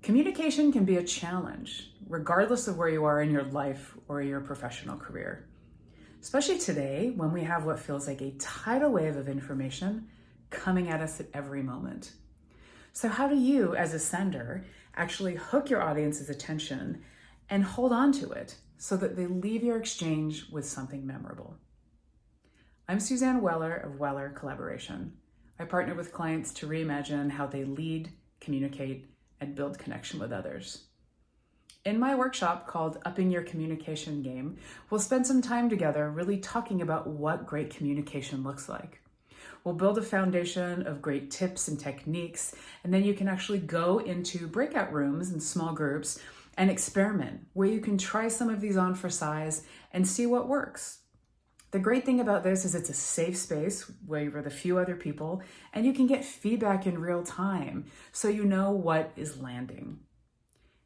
Communication can be a challenge, regardless of where you are in your life or your professional career. Especially today, when we have what feels like a tidal wave of information coming at us at every moment. So how do you, as a sender, actually hook your audience's attention and hold on to it so that they leave your exchange with something memorable? I'm Suzanne Weller of Weller Collaboration. I partner with clients to reimagine how they lead, communicate, and build connection with others. In my workshop called Upping Your Communication Game, we'll spend some time together really talking about what great communication looks like. We'll build a foundation of great tips and techniques, and then you can actually go into breakout rooms and small groups and experiment, where you can try some of these on for size and see what works. The great thing about this is it's a safe space where you're with a few other people, and you can get feedback in real time so you know what is landing.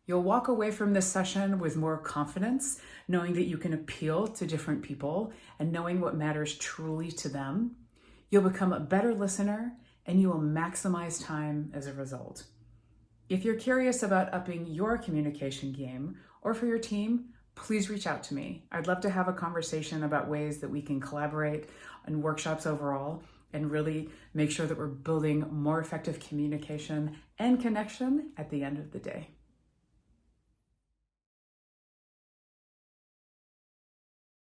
You'll walk away from this session with more confidence, knowing that you can appeal to different people and knowing what matters truly to them. You'll become a better listener, and you will maximize time as a result. If you're curious about upping your communication game or for your team, please reach out to me. I'd love to have a conversation about ways that we can collaborate on workshops overall and really make sure that we're building more effective communication and connection at the end of the day.